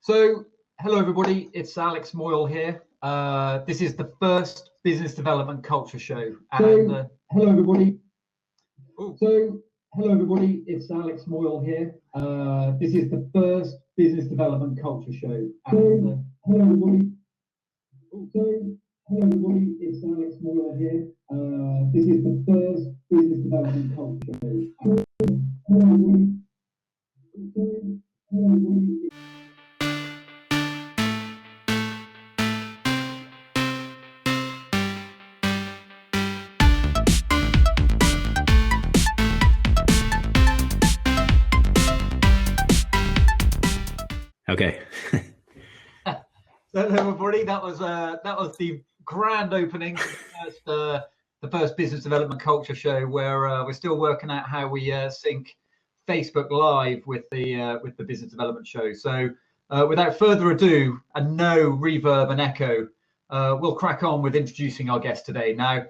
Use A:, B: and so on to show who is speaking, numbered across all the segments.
A: So, hello everybody, it's Alex Moyle here. This is the first business development culture show. And hello everybody. Hello everybody, it's Alex Moyle here. This is the first business development culture show. And hello everybody. Hello everybody, it's Alex Moyle here. This is the first business development culture show. Hello everybody. Hello everybody.
B: Okay.
A: Hello everybody. That was the grand opening for the first business development culture show, where we're still working out how we sync Facebook Live with the business development show. So without further ado, and no reverb and echo, we'll crack on with introducing our guest today. Now,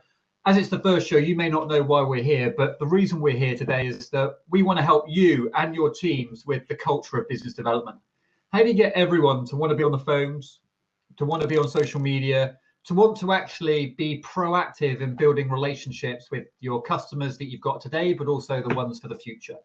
A: as it's the first show, you may not know why we're here, but the reason we're here today is that we want to help you and your teams with the culture of business development. How do you get everyone to want to be on the phones, to want to be on social media, to want to actually be proactive in building relationships with your customers that you've got today, but also the ones for the future?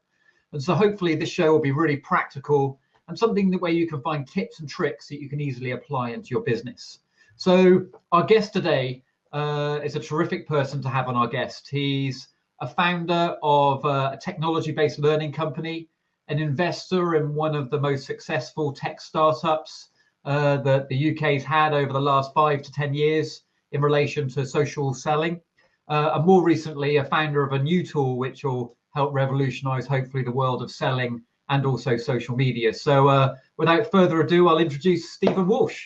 A: And so hopefully this show will be really practical and something where you can find tips and tricks that you can easily apply into your business. So our guest today is a terrific person to have on our guest. He's a founder of a technology-based learning company, an investor in one of the most successful tech startups that the UK's had over the last 5 to 10 years in relation to social selling, and more recently a founder of a new tool which will help revolutionize hopefully the world of selling and also social media. So without further ado, I'll introduce Stephen Walsh.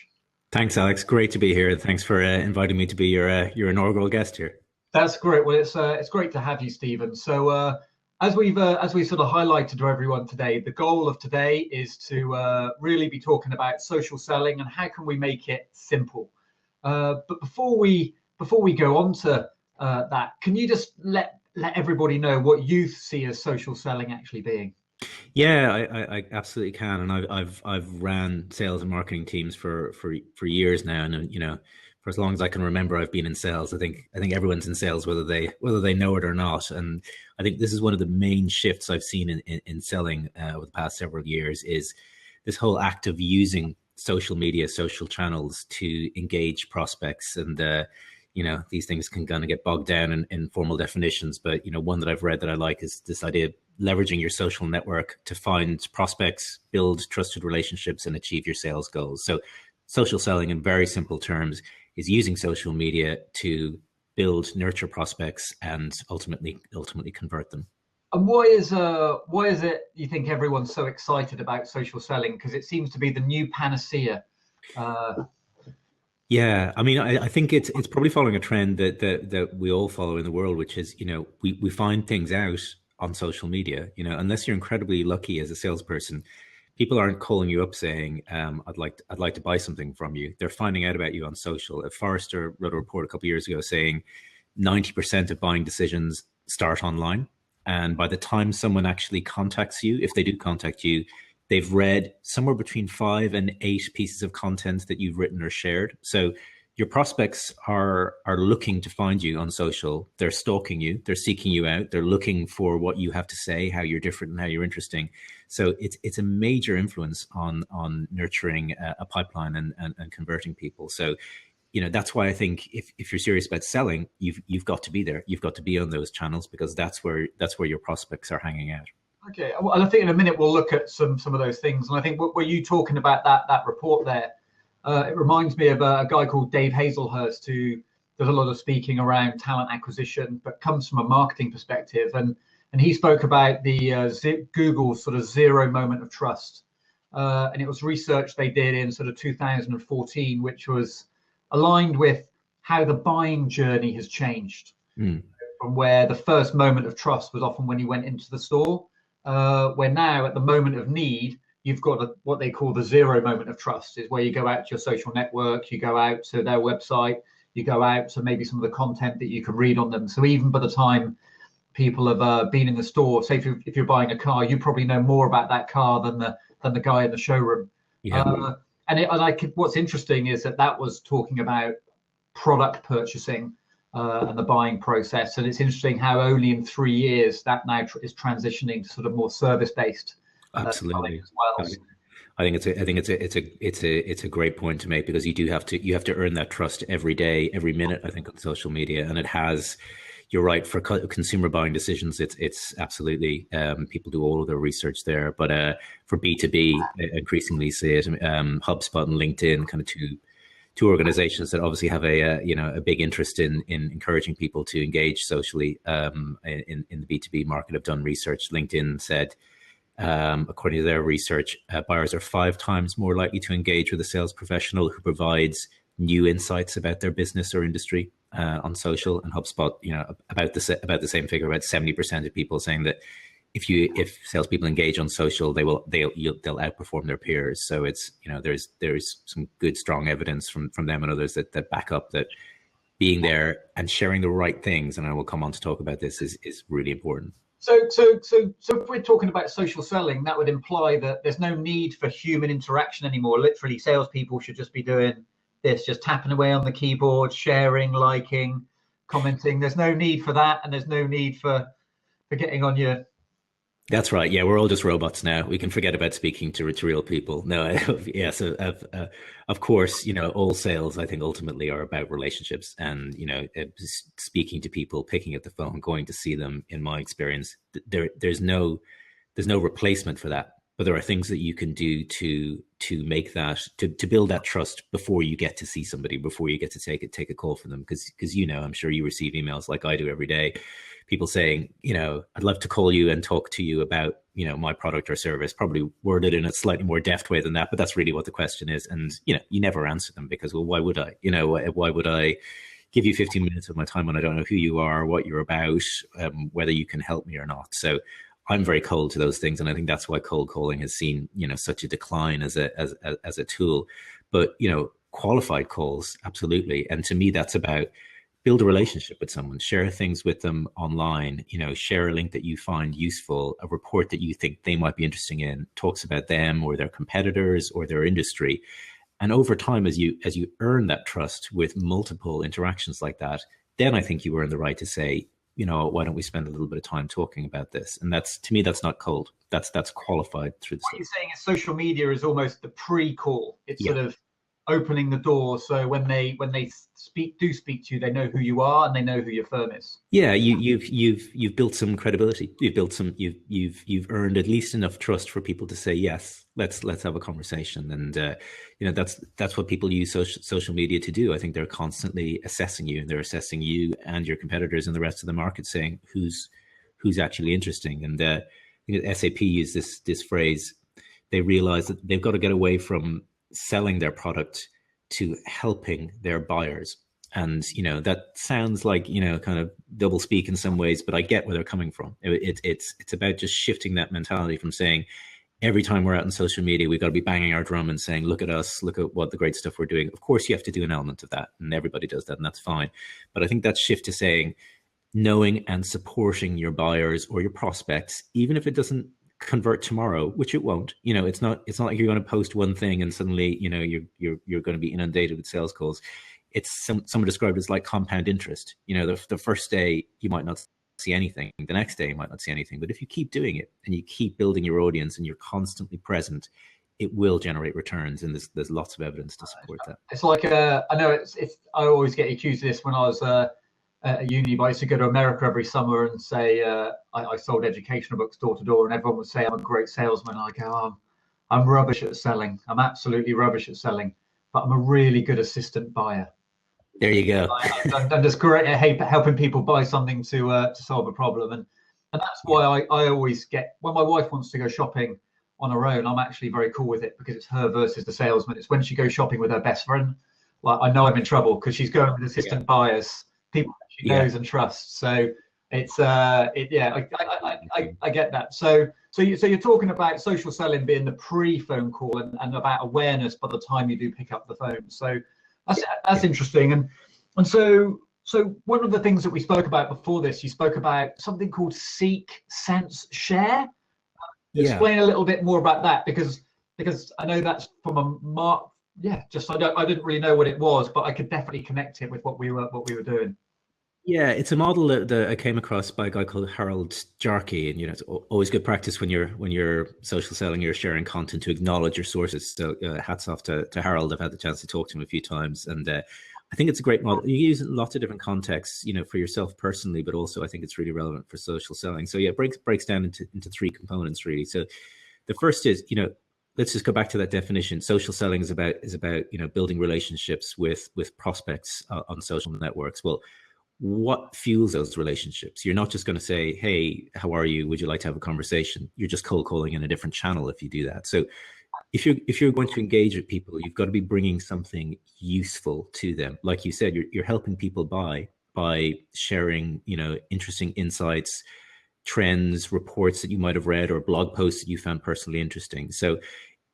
B: Thanks, Alex. Great to be here. Thanks for inviting me to be your inaugural guest here.
A: That's great. Well, it's great to have you, Stephen. So as we sort of highlighted to everyone today, the goal of today is to really be talking about social selling and how can we make it simple. But before we go on to that, can you just let everybody know what you see as social selling actually being?
B: Yeah, I absolutely can, and I've ran sales and marketing teams for years now, and for as long as I can remember, I've been in sales. I think everyone's in sales, whether they know it or not. And I think this is one of the main shifts I've seen in selling over the past several years, is this whole act of using social media, social channels to engage prospects. And these things can kind of get bogged down in formal definitions. But one that I've read that I like is this idea of leveraging your social network to find prospects, build trusted relationships, and achieve your sales goals. So social selling, in very simple terms, is using social media to build, nurture prospects, and ultimately convert them.
A: And why is it you think everyone's so excited about social selling? Because it seems to be the new panacea.
B: Yeah, I mean, I think it's probably following a trend that we all follow in the world, which is we find things out on social media. Unless you're incredibly lucky as a salesperson, people aren't calling you up saying, I'd like to buy something from you. They're finding out about you on social. Forrester wrote a report a couple of years ago saying 90% of buying decisions start online. And by the time someone actually contacts you, if they do contact you, they've read somewhere between 5 and 8 pieces of content that you've written or shared. So your prospects are looking to find you on social. They're stalking you. They're seeking you out. They're looking for what you have to say, how you're different and how you're interesting. So it's a major influence on nurturing a pipeline and converting people. So, that's why I think if you're serious about selling, you've got to be there. You've got to be on those channels, because that's where your prospects are hanging out.
A: Okay, well, I think in a minute we'll look at some of those things. And I think were you talking about that report there? It reminds me of a guy called Dave Hazelhurst, who does a lot of speaking around talent acquisition, but comes from a marketing perspective. And he spoke about the Google's sort of 0 moment of trust. And it was research they did in sort of 2014, which was aligned with how the buying journey has changed. From where the first moment of trust was often when you went into the store, where now at the moment of need, you've got what they call the 0 moment of trust, is where you go out to your social network, you go out to their website, you go out to maybe some of the content that you can read on them. So even by the time people have been in the store, say if you're buying a car, you probably know more about that car than the guy in the showroom.
B: Yeah.
A: What's interesting is that was talking about product purchasing and the buying process, and it's interesting how only in 3 years that now is transitioning to sort of more service-based
B: Absolutely.
A: as well.
B: I think it's a great point to make, because you have to earn that trust every day, every minute, I think, on social media. And it has, you're right, for consumer buying decisions, it's absolutely, people do all of their research there. But for B2B, increasingly see it, HubSpot and LinkedIn, kind of two organizations that obviously have a big interest in encouraging people to engage socially in the B2B market, have done research. LinkedIn said, according to their research, buyers are 5 times more likely to engage with a sales professional who provides new insights about their business or industry on social. And HubSpot, about the same figure, about 70% of people saying that if salespeople engage on social, they'll outperform their peers. So it's, there's some good, strong evidence from them and others that back up that being there and sharing the right things, and I will come on to talk about this, is really important.
A: So if we're talking about social selling, that would imply that there's no need for human interaction anymore. Literally, salespeople should just be doing this, just tapping away on the keyboard, sharing, liking, commenting. There's no need for that, and there's no need for getting on your...
B: That's right. Yeah, we're all just robots now. We can forget about speaking to real people. No, yeah. So, of course, all sales, I think, ultimately are about relationships, and speaking to people, picking up the phone, going to see them. In my experience, there's no replacement for that. But there are things that you can do to make that, to build that trust before you get to see somebody, before you get to take a call from them. Because I'm sure you receive emails like I do every day, people saying, I'd love to call you and talk to you about, my product or service, probably worded in a slightly more deft way than that, but that's really what the question is. And, you never answer them because, well, why would I? Why would I give you 15 minutes of my time when I don't know who you are, what you're about, whether you can help me or not? So I'm very cold to those things. And I think that's why cold calling has seen, such a decline as a tool. But, qualified calls, absolutely. And to me, that's about build a relationship with someone, share things with them online, share a link that you find useful, a report that you think they might be interested in, talks about them or their competitors or their industry. And over time, as you earn that trust with multiple interactions like that, then I think you earn the right to say, why don't we spend a little bit of time talking about this? And that's, to me, that's not cold. That's qualified through the...
A: What you're saying is social media is almost the pre-call. It's sort of opening the door, so when they speak to you, they know who you are and they know who your firm is. Yeah,
B: you've built some credibility. You've earned at least enough trust for people to say yes. Let's have a conversation. And that's what people use social media to do. I think they're constantly assessing you, and they're assessing you and your competitors and the rest of the market, saying who's actually interesting. And SAP used this phrase. They realize that they've got to get away from selling their product to helping their buyers. And, that sounds like, kind of double speak in some ways, but I get where they're coming from. It's about just shifting that mentality from saying every time we're out on social media, we've got to be banging our drum and saying, look at us, look at what the great stuff we're doing. Of course, you have to do an element of that, and everybody does that, and that's fine. But I think that shift to saying, knowing and supporting your buyers or your prospects, even if it doesn't convert tomorrow, which it won't. It's not like you're going to post one thing and suddenly you're going to be inundated with sales calls. It's someone described as like compound interest. The first day you might not see anything, the next day you might not see anything, but if you keep doing it and you keep building your audience and you're constantly present, it will generate returns. And there's lots of evidence to support that.
A: It's like I know it's I always get accused of this when I was at uni, but I used to go to America every summer and say I sold educational books door to door, and everyone would say I'm a great salesman. And I go, I'm rubbish at selling. I'm absolutely rubbish at selling, but I'm a really good assistant buyer.
B: There you go.
A: I'm just great at helping people buy something to solve a problem, and that's why I always get, when my wife wants to go shopping on her own, I'm actually very cool with it, because it's her versus the salesman. It's when she goes shopping with her best friend, like I know I'm in trouble because she's going with assistant buyers, people she knows and trusts. So it's I get that. So you're talking about social selling being the pre-phone call and about awareness by the time you do pick up the phone. So that's interesting. And so one of the things that we spoke about before this, you spoke about something called seek, sense, share. Explain a little bit more about that, because Because I know that's from a mark. Yeah, just I didn't really know what it was, but I could definitely connect it with what we were doing.
B: Yeah, it's a model that I came across by a guy called Harold Jarkey, and it's always good practice when you're social selling, you're sharing content to acknowledge your sources. So hats off to Harold. I've had the chance to talk to him a few times, and I think it's a great model. You use it in lots of different contexts, for yourself personally, but also I think it's really relevant for social selling. So yeah, it breaks down into three components really. So the first is, let's just go back to that definition. Social selling is about building relationships with prospects on social networks. Well, what fuels those relationships? You're not just going to say, hey, how are you? Would you like to have a conversation? You're just cold calling in a different channel if you do that. So if you're going to engage with people, you've got to be bringing something useful to them. Like you said, you're helping people by sharing, interesting insights, trends, reports that you might have read, or blog posts that you found personally interesting. So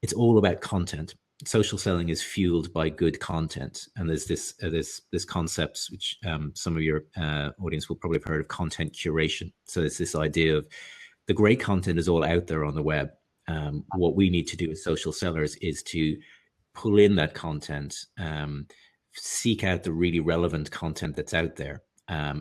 B: it's all about content. Social selling is fueled by good content, and there's this concept which some of your audience will probably have heard of, content curation. So it's this idea of the great content is all out there on the web. What we need to do as social sellers is to pull in that content, seek out the really relevant content that's out there,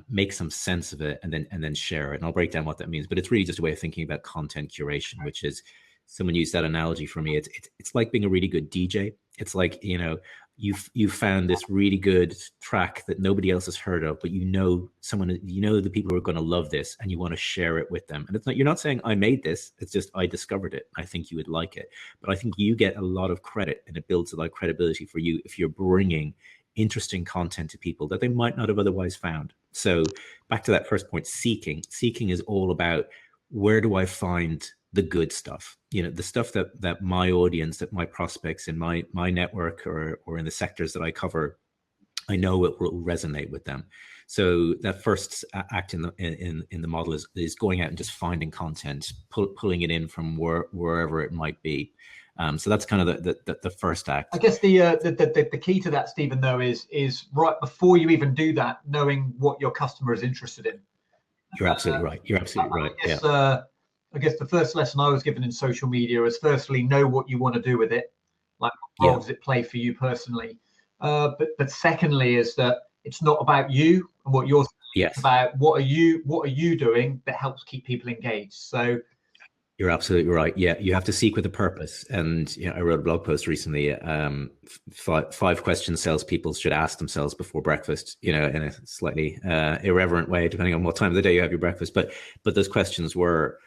B: make some sense of it, and then share it. And I'll break down what that means, but it's really just a way of thinking about content curation, which is, someone used that analogy for me. It's like being a really good DJ. It's like, you've found this really good track that nobody else has heard of, but the people who are going to love this, and you want to share it with them. And you're not saying I made this. It's just I discovered it. I think you would like it. But I think you get a lot of credit, and it builds a lot of credibility for you if you're bringing interesting content to people that they might not have otherwise found. So back to that first point, seeking is all about, where do I find the good stuff, the stuff that my audience, that my prospects in my network or in the sectors that I cover, I know it will resonate with them. So that first act in the model is going out and just finding content, pulling it in from wherever it might be. So that's kind of the first act.
A: I guess the key to that, Stephen, though, is right before you even do that, knowing what your customer is interested in.
B: You're absolutely right. You're absolutely right.
A: I guess the first lesson I was given in social media is, firstly, know what you want to do with it. Like, what role does it play for you personally? But secondly, is that it's not about you and what you're about. What are you doing that helps keep people engaged? So
B: you're absolutely right. Yeah, you have to seek with a purpose. And I wrote a blog post recently, 5 questions salespeople should ask themselves before breakfast, in a slightly irreverent way, depending on what time of the day you have your breakfast. But those questions were,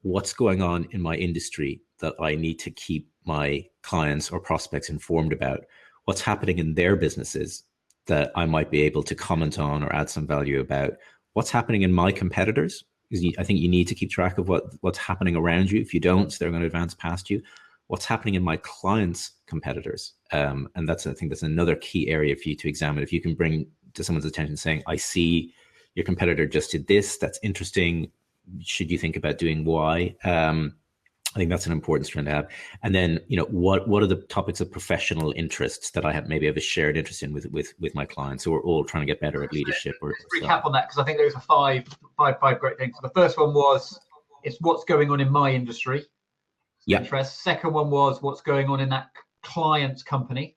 B: what's going on in my industry that I need to keep my clients or prospects informed about? What's happening in their businesses that I might be able to comment on or add some value about? What's happening in my competitors? Because I think you need to keep track of what's happening around you. If you don't, they're going to advance past you. What's happening in my clients' competitors? And I think that's another key area for you to examine. If you can bring to someone's attention saying, I see your competitor just did this, that's interesting. Should you think about doing Y? I think that's an important strand to have. And then, what are the topics of professional interests that I maybe have a shared interest in with my clients? So we're all trying to get better at leadership.
A: Let's recap on that, because I think those are five great things. So the first one was, it's what's going on in my industry. Interest. Second one was, what's going on in that client's company.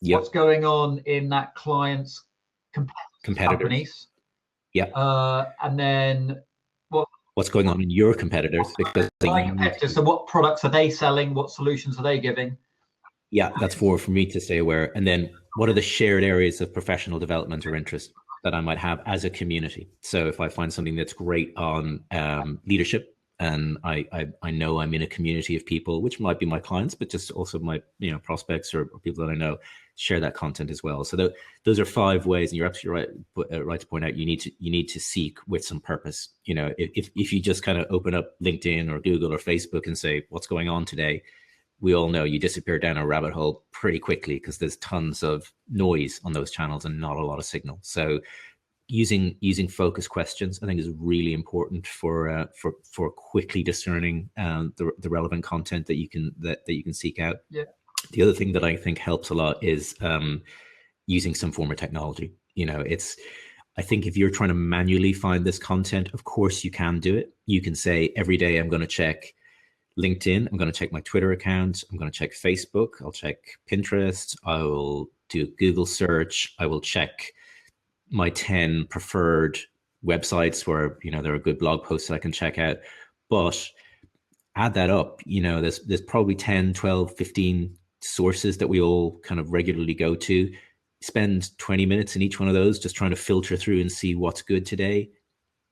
A: What's going on in that client's competitors. And then
B: what's going on in your competitors, because
A: competitors. So what products are they selling? What solutions are they giving?
B: Yeah, that's for me to stay aware. And then what are the shared areas of professional development or interest that I might have as a community? So if I find something that's great on leadership, and I know I'm in a community of people, which might be my clients, but just also my prospects or people that I know, share that content as well. So those are 5 ways, and you're absolutely right to point out, you need to seek with some purpose. If you just kind of open up LinkedIn or Google or Facebook and say, what's going on today, we all know you disappear down a rabbit hole pretty quickly, because there's tons of noise on those channels and not a lot of signal. So using focus questions, I think, is really important for quickly discerning the relevant content that you can seek out.
A: Yeah.
B: The other thing that I think helps a lot is using some form of technology. I think if you're trying to manually find this content, of course you can do it. You can say, every day I'm going to check LinkedIn, I'm going to check my Twitter account, I'm going to check Facebook, I'll check Pinterest, I will do a Google search, I will check my 10 preferred websites where, you know, there are good blog posts that I can check out. But add that up, you know, there's probably 10, 12, 15 sources that we all kind of regularly go to. Spend 20 minutes in each one of those just trying to filter through and see what's good today.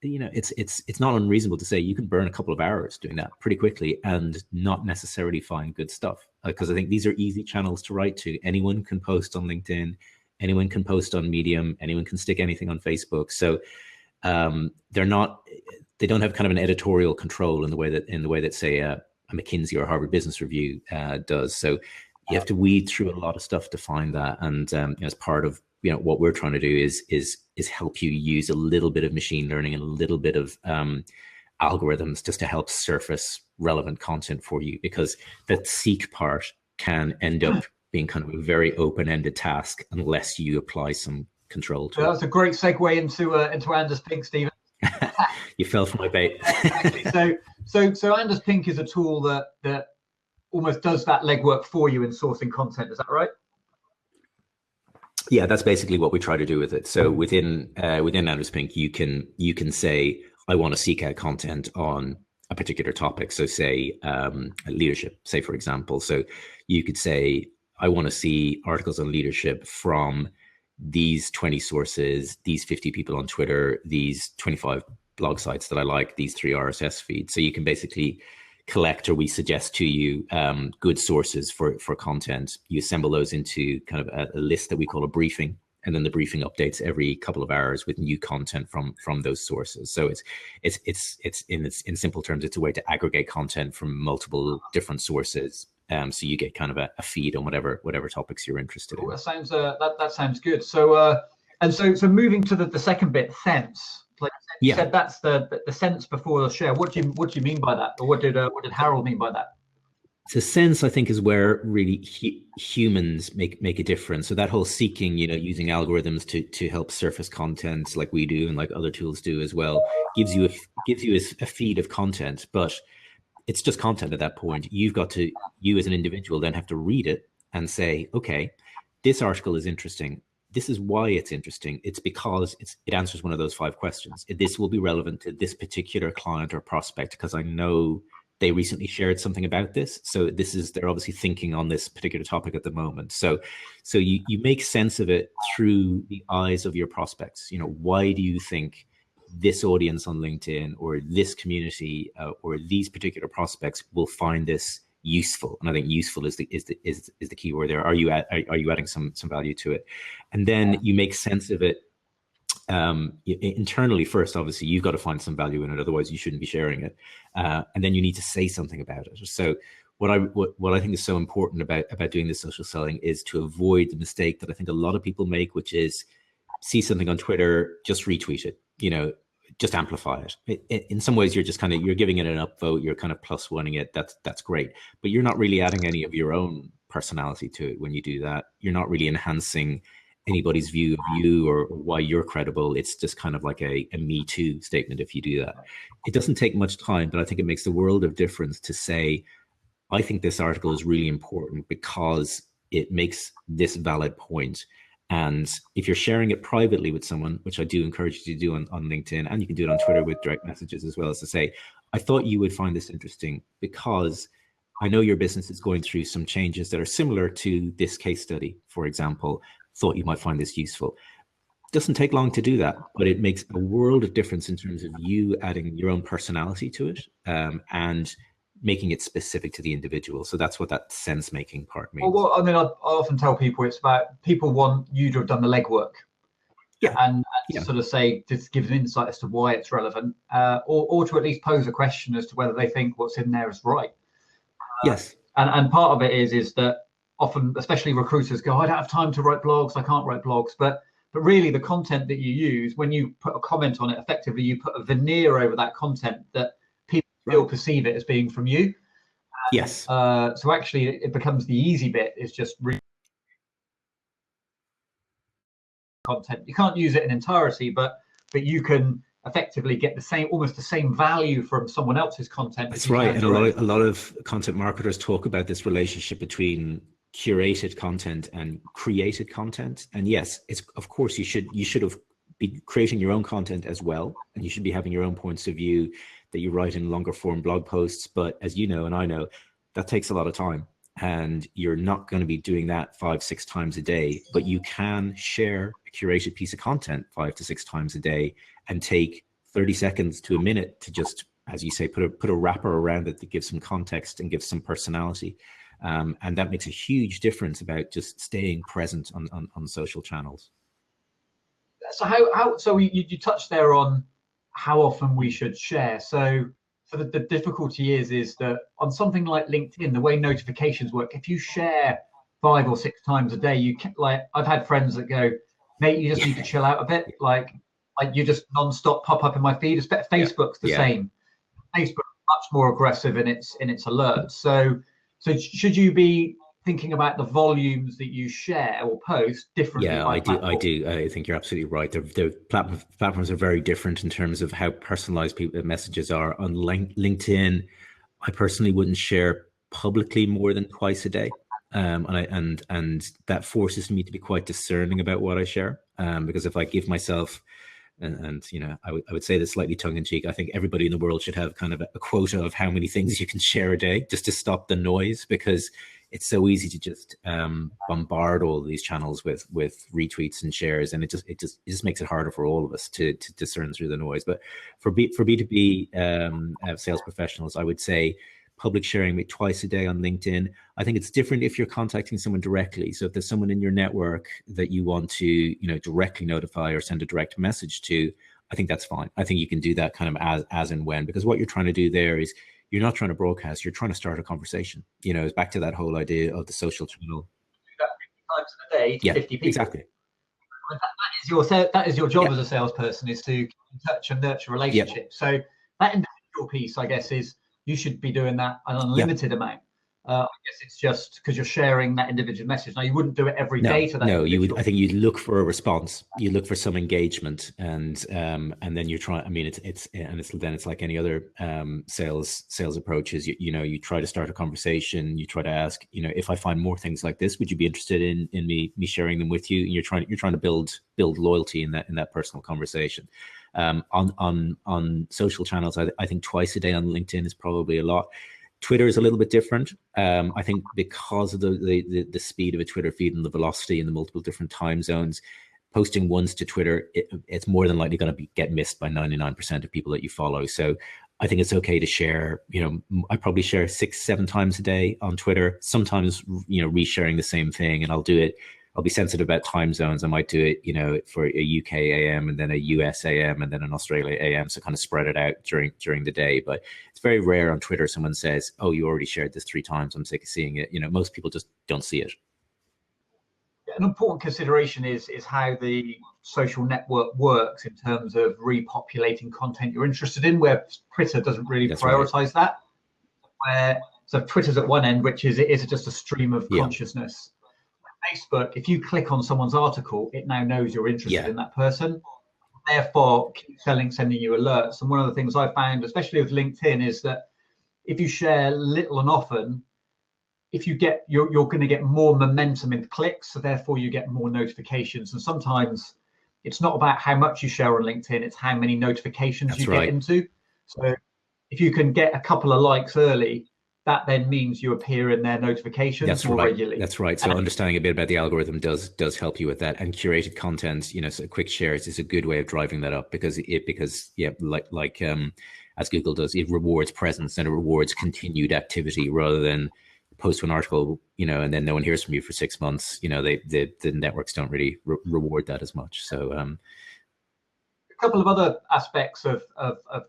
B: You know, it's not unreasonable to say you can burn a couple of hours doing that pretty quickly and not necessarily find good stuff, because I think these are easy channels to write to. Anyone can post on LinkedIn, anyone can post on Medium, anyone can stick anything on Facebook. So they don't have kind of an editorial control in the way that say a McKinsey or Harvard Business Review does. So you have to weed through a lot of stuff to find that. And you know, as part of, you know, what we're trying to do is help you use a little bit of machine learning and a little bit of algorithms just to help surface relevant content for you, because that seek part can end up being kind of a very open-ended task unless you apply some control to it.
A: That's a great segue into Anderspink, Stephen.
B: You fell for my bait.
A: Exactly. So Anderspink is a tool that almost does that legwork for you in sourcing content. Is that right?
B: Yeah, that's basically what we try to do with it. So within Anderspink, you can say, I want to seek out content on a particular topic. So say leadership, say for example. So you could say, I want to see articles on leadership from these 20 sources, these 50 people on Twitter, these 25 blog sites that I like, these 3 RSS feeds. So you can basically collect, or we suggest to you, good sources for content. You assemble those into kind of a list that we call a briefing, and then the briefing updates every couple of hours with new content from those sources. So it's in simple terms, it's a way to aggregate content from multiple different sources. So you get kind of a feed on whatever topics you're interested in.
A: That sounds that sounds good. So so moving to the second bit, sense. Like you said, that's the sense before the share. What do you mean by that, or what did Harold mean by that?
B: So sense, I think, is where really humans make a difference. So that whole seeking, you know, using algorithms to help surface content like we do and like other tools do as well, gives you a feed of content, but it's just content at that point. You as an individual then have to read it and say, okay, this article is interesting. This is why it's interesting. It's because it answers one of those 5 questions. This will be relevant to this particular client or prospect because I know they recently shared something about this. So they're obviously thinking on this particular topic at the moment. So you make sense of it through the eyes of your prospects. You know, why do you think this audience on LinkedIn or this community or these particular prospects will find this useful? And I think useful is the key word there. Are you adding some value to it? And then you make sense of it internally first. Obviously, you've got to find some value in it, otherwise you shouldn't be sharing it. And then you need to say something about it. So what I think is so important about doing this social selling is to avoid the mistake that I think a lot of people make, which is see something on Twitter, just retweet it. You know, just amplify it. In some ways, you're giving it an upvote. You're kind of plus oneing it. That's great, but you're not really adding any of your own personality to it when you do that. You're not really enhancing anybody's view of you or why you're credible. It's just kind of like a me too statement if you do that. It doesn't take much time, but I think it makes the world of difference to say, I think this article is really important because it makes this valid point. And if you're sharing it privately with someone, which I do encourage you to do on LinkedIn, and you can do it on Twitter with direct messages as well, as to say, I thought you would find this interesting because I know your business is going through some changes that are similar to this case study, for example. Thought you might find this useful. Doesn't take long to do that, but it makes a world of difference in terms of you adding your own personality to it and making it specific to the individual. So that's what that sense making part means.
A: Well, I mean, I often tell people it's about people want you to have done the legwork.
B: Yeah.
A: And sort of say, just give an insight as to why it's relevant, or to at least pose a question as to whether they think what's in there is right.
B: Yes.
A: And part of it is that often, especially recruiters go, I don't have time to write blogs, I can't write blogs. But really the content that you use, when you put a comment on it, effectively you put a veneer over that content that people will perceive it as being from you.
B: Yes.
A: So actually it becomes the easy bit is just read content. You can't use it in entirety, but you can effectively get the same, almost the same value from someone else's content.
B: That's right. And a lot of content marketers talk about this relationship between curated content and created content. And yes, it's, of course, you should have be creating your own content as well, and you should be having your own points of view that you write in longer form blog posts. But as you know, and I know, that takes a lot of time, and you're not going to be doing that 5-6 times a day. But you can share a curated piece of content 5 to 6 times a day and take 30 seconds to a minute to just, as you say, put a wrapper around it that gives some context and gives some personality. And that makes a huge difference about just staying present on social channels.
A: So you touched there on how often we should share. So the difficulty is that on something like LinkedIn, the way notifications work, if you share 5 or 6 times a day, you can, like, I've had friends that go, mate, you just need to chill out a bit. Like you just non-stop pop up in my feed. Facebook's the same. Facebook is much more aggressive in its alerts. So should you be thinking about the volumes that you share or post differently?
B: Yeah, I do. I think you're absolutely right. The platforms are very different in terms of how personalized messages are. On LinkedIn, I personally wouldn't share publicly more than twice a day. And that forces me to be quite discerning about what I share. Because if I give myself, and you know, I would say this slightly tongue in cheek, I think everybody in the world should have kind of a quota of how many things you can share a day, just to stop the noise, because it's so easy to just bombard all of these channels with retweets and shares, and it just makes it harder for all of us to discern through the noise. But for B2B sales professionals, I would say public sharing twice a day on LinkedIn. I think it's different if you're contacting someone directly. So if there's someone in your network that you want to, you know, directly notify or send a direct message to, I think that's fine. I think you can do that kind of as and when, because what you're trying to do there is, you're not trying to broadcast, you're trying to start a conversation. You know, it's back to that whole idea of the social channel.
A: Do that 50 times a day to 50 people.
B: Exactly.
A: That is your job as a salesperson, is to keep in touch and nurture relationships. So that individual piece, I guess, is you should be doing that an unlimited amount. I guess it's just because you're sharing that individual message. Now, you wouldn't do it every day to that. No,
B: you would. I think you'd look for a response. You look for some engagement, and then you're trying. I mean, it's like any other sales approaches. You try to start a conversation. You try to ask, if I find more things like this, would you be interested in me sharing them with you? And you're trying to build loyalty in that personal conversation. On social channels, I think twice a day on LinkedIn is probably a lot. Twitter is a little bit different. I think because of the speed of a Twitter feed and the velocity in the multiple different time zones, posting once to Twitter, it's more than likely going to get missed by 99% of people that you follow. So I think it's okay to share. I probably share 6-7 times a day on Twitter. Sometimes resharing the same thing, and I'll do it. I'll be sensitive about time zones. I might do it, for a UK AM and then a US AM and then an Australia AM. So kind of spread it out during the day. But it's very rare on Twitter someone says, "Oh, you already shared this 3 times. I'm sick of seeing it." Most people just don't see it.
A: An important consideration is how the social network works in terms of repopulating content you're interested in, where Twitter doesn't really prioritize that. So Twitter's at one end, which is it is just a stream of consciousness. Facebook, if you click on someone's article, it now knows you're interested in that person. Therefore, keep sending you alerts. And one of the things I found, especially with LinkedIn, is that if you share little and often, if you get, you're going to get more momentum in clicks, so therefore you get more notifications. And sometimes it's not about how much you share on LinkedIn, it's how many notifications you get into. So if you can get a couple of likes early, that then means you appear in their notifications more regularly.
B: That's right. So understanding a bit about the algorithm does help you with that. And curated content, so quick shares is a good way of driving that up, because like as Google does, it rewards presence and it rewards continued activity rather than post an article, and then no one hears from you for 6 months. The networks don't really reward that as much. So
A: a couple of other aspects of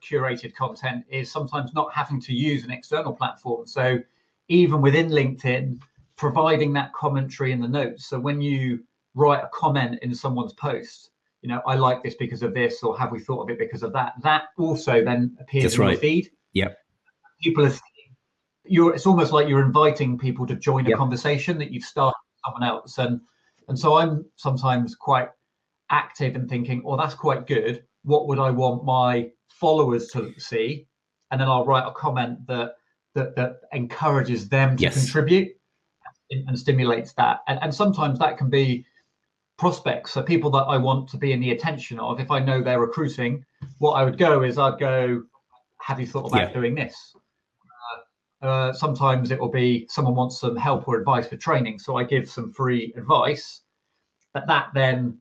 A: curated content is sometimes not having to use an external platform. So even within LinkedIn, providing that commentary in the notes. So when you write a comment in someone's post, I like this because of this, or have we thought of it because of that? That also then appears in the feed.
B: Yep.
A: People are it's almost like you're inviting people to join a conversation that you've started with someone else. And so I'm sometimes quite active and thinking, oh, that's quite good. what would I want my followers to see, and then I'll write a comment that encourages them to contribute and stimulates that. And sometimes that can be prospects, so people that I want to be in the attention of. If I know they're recruiting, what I would go is I'd go, have you thought about doing this? Sometimes it will be someone wants some help or advice for training, so I give some free advice. But that then,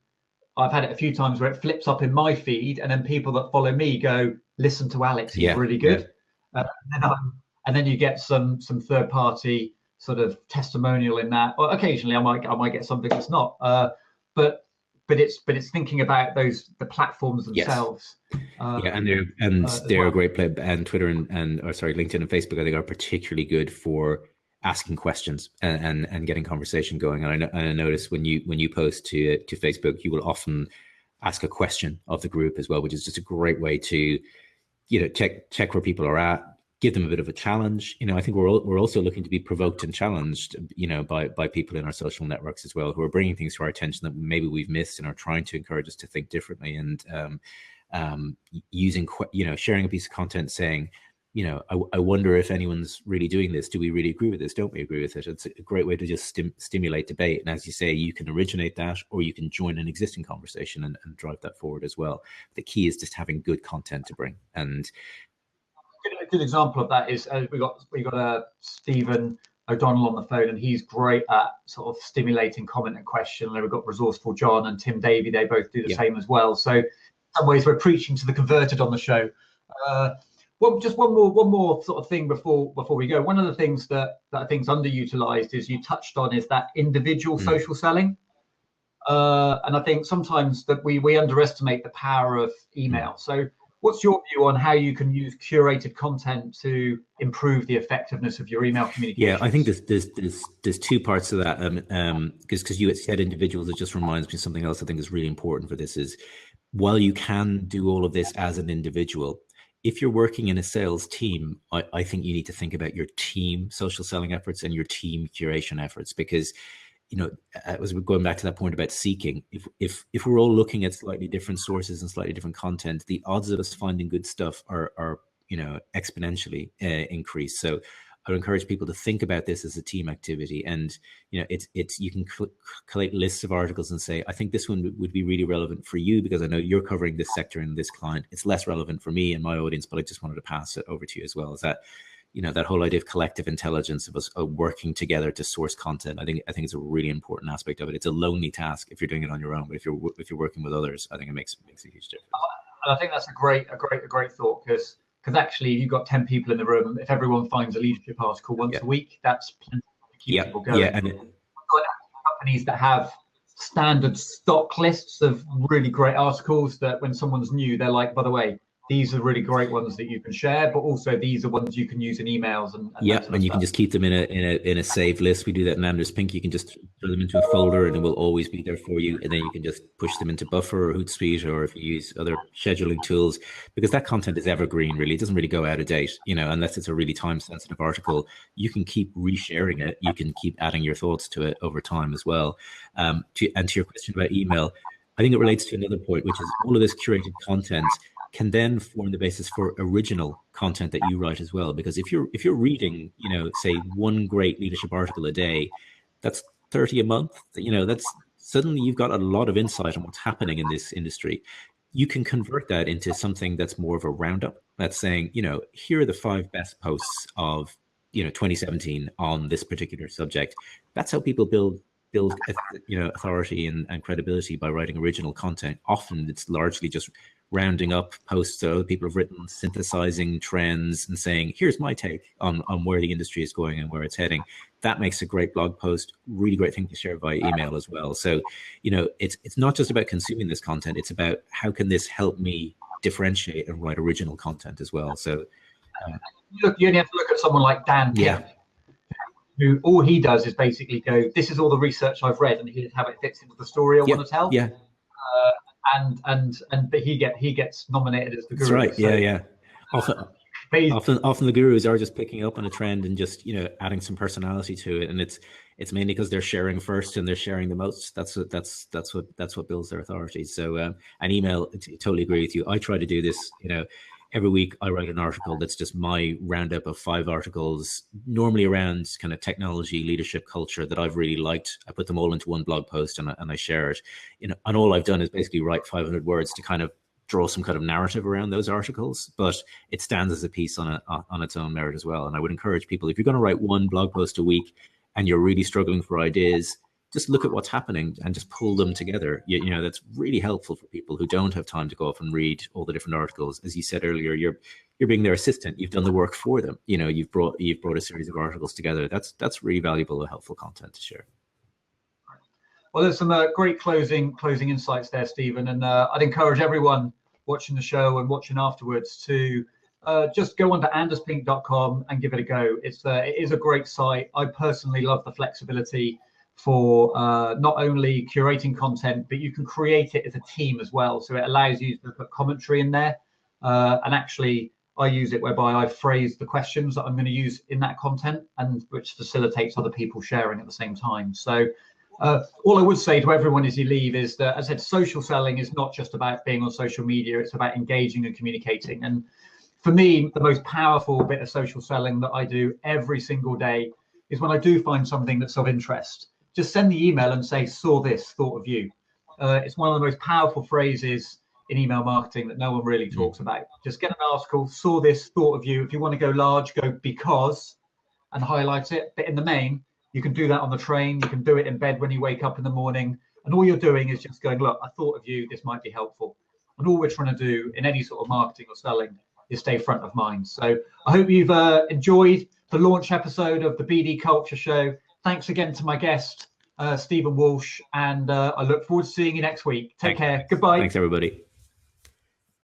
A: I've had it a few times where it flips up in my feed, and then people that follow me go, listen to Alex, he's really good. And then you get some third party sort of testimonial in that. Or occasionally I might get something that's not. But it's thinking about the platforms themselves.
B: And they're a great play. And Twitter and LinkedIn and Facebook, I think, are particularly good for asking questions and getting conversation going. And I notice when you post to Facebook, you will often ask a question of the group as well, which is just a great way to check where people are at. Give them a bit of a challenge. I think we're also looking to be provoked and challenged, by people in our social networks as well, who are bringing things to our attention that maybe we've missed and are trying to encourage us to think differently. And using, sharing a piece of content saying, I wonder if anyone's really doing this. Do we really agree with this? Don't we agree with it? It's a great way to just stimulate debate. And as you say, you can originate that, or you can join an existing conversation and drive that forward as well. The key is just having good content to bring. And
A: a good example of that is we got Stephen O'Donnell on the phone, and he's great at sort of stimulating comment and question. And we've got Resourceful John and Tim Davey; they both do the same as well. So in some ways, we're preaching to the converted on the show. Well, just one more sort of thing before we go. One of the things that I think is underutilized is you touched on is that individual social selling. And I think sometimes that we underestimate the power of email. So what's your view on how you can use curated content to improve the effectiveness of your email communication?
B: Yeah, I think there's two parts to that. Because you had said individuals, it just reminds me of something else I think is really important for this is, while you can do all of this as an individual, if you're working in a sales team, I think you need to think about your team social selling efforts and your team curation efforts, because as we're going back to that point about seeking, if we're all looking at slightly different sources and slightly different content, the odds of us finding good stuff are exponentially increased. So I would encourage people to think about this as a team activity. And it's you can collate lists of articles and say, I think this one would be really relevant for you because I know you're covering this sector and this client. It's less relevant for me and my audience, but I just wanted to pass it over to you as well. Is that that whole idea of collective intelligence of us working together to source content. I think it's a really important aspect of it. It's a lonely task if you're doing it on your own, but if you're working with others, I think it makes a huge difference.
A: And I think that's a great thought, because actually you've got 10 people in the room. If everyone finds a leadership article once a week, that's plenty to keep people going.
B: Yeah, and
A: we've got companies that have standard stock lists of really great articles that when someone's new, they're like, by the way, these are really great ones that you can share, but also these are ones you can use in emails and
B: you can just keep them in a saved list. We do that in Anderspink. You can just throw them into a folder and it will always be there for you. And then you can just push them into Buffer or Hootsuite, or if you use other scheduling tools, because that content is evergreen. Really, it doesn't really go out of date. Unless it's a really time-sensitive article, you can keep resharing it. You can keep adding your thoughts to it over time as well. To your question about email, I think it relates to another point, which is all of this curated content can then form the basis for original content that you write as well. Because if you're reading, say one great leadership article a day, that's 30 a month. That's suddenly you've got a lot of insight on what's happening in this industry. You can convert that into something that's more of a roundup. That's saying, here are the 5 best posts of 2017 on this particular subject. That's how people build authority and credibility, by writing original content. Often it's largely just rounding up posts that other people have written, synthesizing trends and saying, here's my take on where the industry is going and where it's heading. That makes a great blog post, really great thing to share via email as well. So, it's not just about consuming this content, it's about how can this help me differentiate and write original content as well. So
A: you only have to look at someone like Dan Kim, who all he does is basically go, this is all the research I've read, and here's how it fits into the story I want to tell. But he gets nominated as the guru.
B: That's right. So, often the gurus are just picking up on a trend and just adding some personality to it, and it's it's mainly because they're sharing first and they're sharing the most. That's what builds their authority. So an email, totally agree with you. I try to do this, every week I write an article that's just my roundup of 5 articles, normally around kind of technology, leadership, culture that I've really liked. I put them all into one blog post and I share it. And all I've done is basically write 500 words to kind of draw some kind of narrative around those articles, but it stands as a piece on its own merit as well. And I would encourage people, if you're going to write one blog post a week and you're really struggling for ideas, just look at what's happening and just pull them together. That's really helpful for people who don't have time to go off and read all the different articles. As you said earlier, you're being their assistant. You've done the work for them. You've brought a series of articles together. That's really valuable and helpful content to share.
A: Well, there's some great closing insights there, Stephen, and I'd encourage everyone watching the show and watching afterwards to just go on to anderspink.com and give it a go. It is a great site. I personally love the flexibility for not only curating content, but you can create it as a team as well. So it allows you to put commentary in there. And actually, I use it whereby I phrase the questions that I'm going to use in that content, and which facilitates other people sharing at the same time. So all I would say to everyone as you leave is that, as I said, social selling is not just about being on social media. It's about engaging and communicating. And for me, the most powerful bit of social selling that I do every single day is when I do find something that's of interest. Just send the email and say, saw this, thought of you. It's one of the most powerful phrases in email marketing that no one really talks about. Just get an article, saw this, thought of you. If you want to go large, go because, and highlight it. But in the main, you can do that on the train. You can do it in bed when you wake up in the morning. And all you're doing is just going, look, I thought of you. This might be helpful. And all we're trying to do in any sort of marketing or selling is stay front of mind. So I hope you've enjoyed the launch episode of the BD Culture Show. Thanks again to my guest, Stephen Walsh, and I look forward to seeing you next week. Take care. Goodbye.
B: Thanks, everybody.